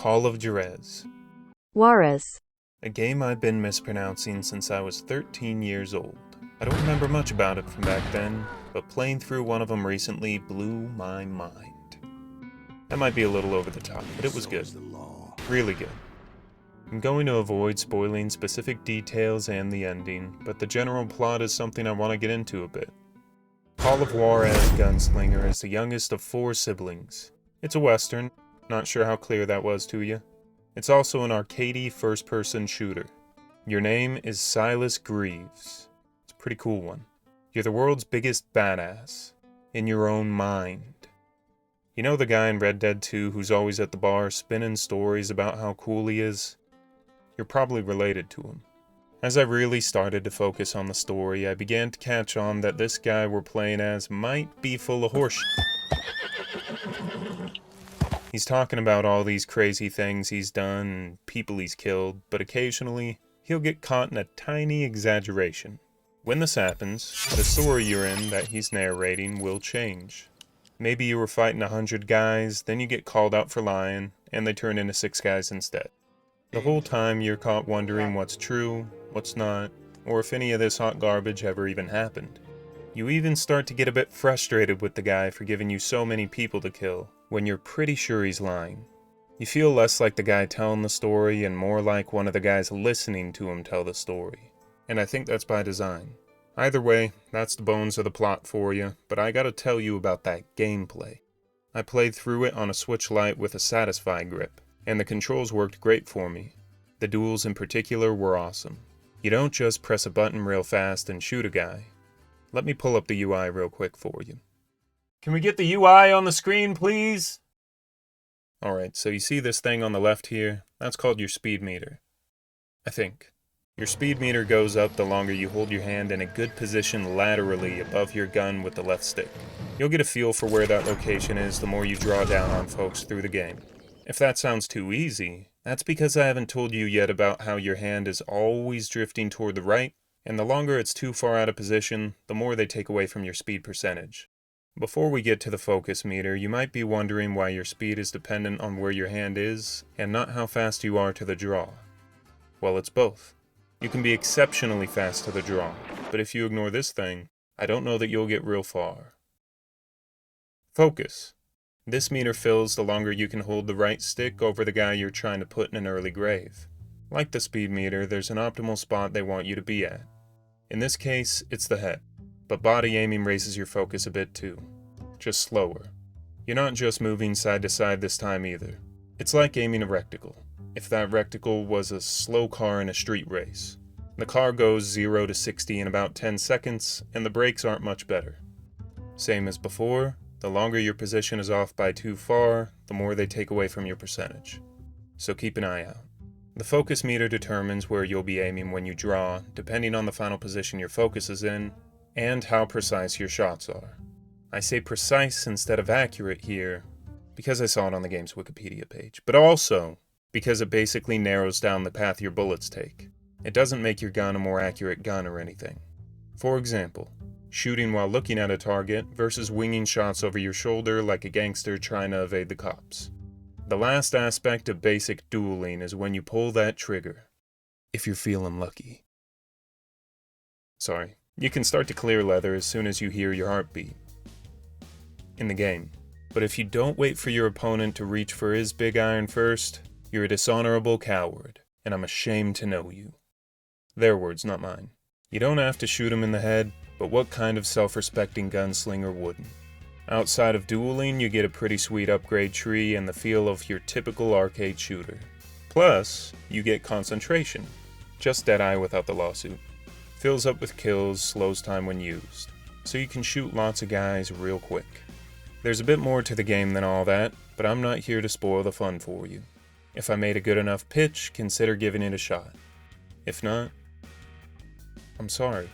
Call of Juarez, Juarez. a game I've been mispronouncing since I was 13 years old. I don't remember much about it from back then, but playing through one of them recently blew my mind. That might be a little over the top, but it was good. Really good. I'm going to avoid spoiling specific details and the ending, but the general plot is something I want to get into a bit. Call of Juarez Gunslinger is the youngest of 4 siblings. It's a western, not sure how clear that was to you. It's also an arcadey first-person shooter. Your name is Silas Greaves. It's a pretty cool one. You're the world's biggest badass. In your own mind. You know the guy in Red Dead 2 who's always at the bar spinning stories about how cool he is? You're probably related to him. As I really started to focus on the story, I began to catch on that this guy we're playing as might be full of horseshit. He's talking about all these crazy things he's done and people he's killed, but occasionally, he'll get caught in a tiny exaggeration. When this happens, the story you're in that he's narrating will change. Maybe you were fighting 100 guys, then you get called out for lying, and they turn into 6 guys instead. The whole time you're caught wondering what's true, what's not, or if any of this hot garbage ever even happened. You even start to get a bit frustrated with the guy for giving you so many people to kill, when you're pretty sure he's lying. You feel less like the guy telling the story and more like one of the guys listening to him tell the story. And I think that's by design. Either way, that's the bones of the plot for you, but I gotta tell you about that gameplay. I played through it on a Switch Lite with a Satisfy grip, and the controls worked great for me. The duels in particular were awesome. You don't just press a button real fast and shoot a guy. Let me pull up the UI real quick for you. Can we get the UI on the screen, please? Alright, so you see this thing on the left here? That's called your speed meter. I think. Your speed meter goes up the longer you hold your hand in a good position laterally above your gun with the left stick. You'll get a feel for where that location is the more you draw down on folks through the game. If that sounds too easy, that's because I haven't told you yet about how your hand is always drifting toward the right, and the longer it's too far out of position, the more they take away from your speed percentage. Before we get to the focus meter, you might be wondering why your speed is dependent on where your hand is, and not how fast you are to the draw. Well, it's both. You can be exceptionally fast to the draw, but if you ignore this thing, I don't know that you'll get real far. Focus. This meter fills the longer you can hold the right stick over the guy you're trying to put in an early grave. Like the speed meter, there's an optimal spot they want you to be at. In this case, it's the head, but body aiming raises your focus a bit too. Just slower. You're not just moving side to side this time either. It's like aiming a rectangle. If that rectangle was a slow car in a street race. The car goes 0 to 60 in about 10 seconds, and the brakes aren't much better. Same as before, the longer your position is off by too far, the more they take away from your percentage. So keep an eye out. The focus meter determines where you'll be aiming when you draw, depending on the final position your focus is in, and how precise your shots are. I say precise instead of accurate here, because I saw it on the game's Wikipedia page, but also because it basically narrows down the path your bullets take. It doesn't make your gun a more accurate gun or anything. For example, shooting while looking at a target versus winging shots over your shoulder like a gangster trying to evade the cops. The last aspect of basic dueling is when you pull that trigger. If you're feeling lucky. Sorry, you can start to clear leather as soon as you hear your heartbeat. In the game. But if you don't wait for your opponent to reach for his big iron first, you're a dishonorable coward, and I'm ashamed to know you. Their words, not mine. You don't have to shoot him in the head, but what kind of self-respecting gunslinger wouldn't? Outside of dueling, you get a pretty sweet upgrade tree and the feel of your typical arcade shooter. Plus, you get concentration. Just Deadeye without the lawsuit. Fills up with kills, slows time when used. So you can shoot lots of guys real quick. There's a bit more to the game than all that, but I'm not here to spoil the fun for you. If I made a good enough pitch, consider giving it a shot. If not, I'm sorry.